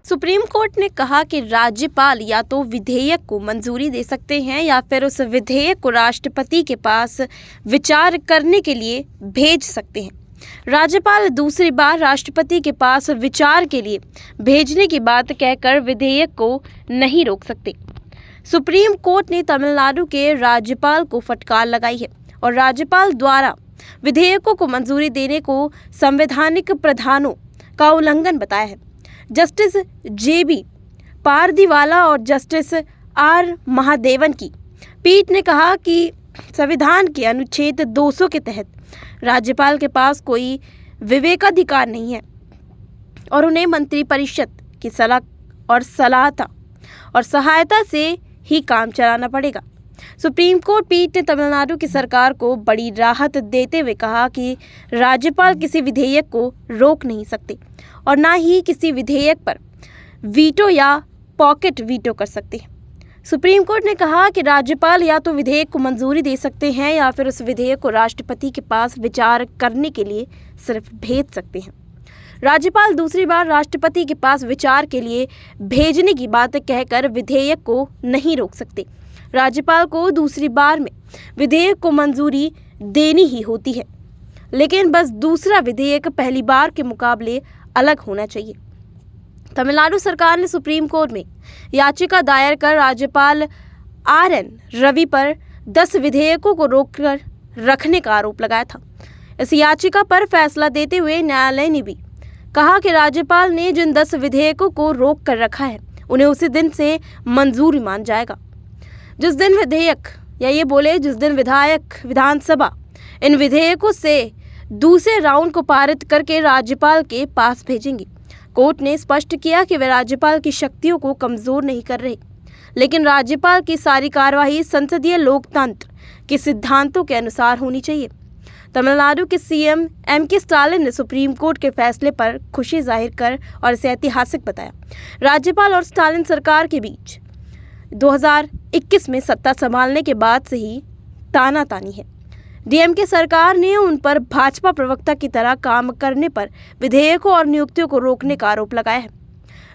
Supreme court ने कहा कि राज्यपाल या तो विधेयक को मंजूरी दे सकते हैं या फिर उस विधेयक को राष्ट्रपति के पास विचार करने के लिए भेज सकते हैं। राज्यपाल दूसरी बार राष्ट्रपति के पास विचार के लिए भेजने की बात कहकर विधेयक को नहीं रोक सकते। सुप्रीम कोर्ट ने तमिलनाडु के राज्यपाल को फटकार लगाई है और राज्यपाल द्वारा विधेयकों को मंजूरी देने को संवैधानिक प्रावधानों का उल्लंघन बताया है। जस्टिस जेबी पारदीवाला और जस्टिस आर महादेवन की पीठ ने कहा कि संविधान के अनुच्छेद 200 के तहत राज्यपाल के पास कोई विवेकाधिकार नहीं है और उन्हें मंत्रिपरिषद की सलाह और सहायता से ही काम चलाना पड़ेगा। सुप्रीम कोर्ट पीठ ने तमिलनाडु की सरकार को बड़ी राहत देते हुए कहा कि राज्यपाल किसी विधेयक को रोक नहीं सकते और ना ही किसी विधेयक पर वीटो या पॉकेट वीटो कर सकते हैं। सुप्रीम कोर्ट ने कहा कि राज्यपाल या तो विधेयक को मंजूरी दे सकते हैं या फिर उस विधेयक को राष्ट्रपति के पास विचार करने के लिए सिर्फ भेज सकते हैं। राज्यपाल दूसरी बार राष्ट्रपति के पास विचार के लिए भेजने की बात कहकर विधेयक को नहीं रोक सकते। राज्यपाल को दूसरी बार में विधेयक को मंजूरी देनी ही होती है, लेकिन बस दूसरा विधेयक पहली बार के मुकाबले अलग होना चाहिए। तमिलनाडु सरकार ने सुप्रीम कोर्ट में याचिका दायर कर राज्यपाल RN रवि पर 10 विधेयकों को रोककर रखने का आरोप लगाया था। इस याचिका पर फैसला देते हुए न्यायालय ने भी कहा कि राज्यपाल ने जिन 10 विधेयकों को रोक कर रखा है उन्हें उसी दिन से मंजूरी मान जाएगा जिस दिन विधायक विधानसभा इन विधेयकों से दूसरे राउंड को पारित करके राज्यपाल के पास भेजेंगे। कोर्ट ने स्पष्ट किया कि वे राज्यपाल की शक्तियों को कमजोर नहीं कर रहे, लेकिन राज्यपाल की सारी कार्यवाही संसदीय लोकतंत्र के सिद्धांतों के अनुसार होनी चाहिए। तमिलनाडु के CM M.K. स्टालिन ने सुप्रीम कोर्ट के फैसले पर खुशी जाहिर कर और इसे ऐतिहासिक बताया। राज्यपाल और स्टालिन सरकार के बीच 2021 में सत्ता संभालने के बाद से ही तानातानी है। DMK सरकार ने उन पर भाजपा प्रवक्ता की तरह काम करने पर विधेयकों और नियुक्तियों को रोकने का आरोप लगाया है,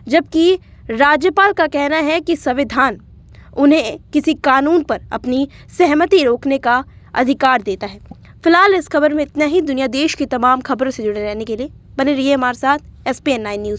जबकि राज्यपाल का कहना है कि संविधान उन्हें किसी कानून पर अपनी सहमति रोकने का अधिकार देता है। फिलहाल इस खबर में इतना ही। दुनिया देश की तमाम खबरों से जुड़े रहने के लिए बने रहिए हमारे साथ SPN9 न्यूज़।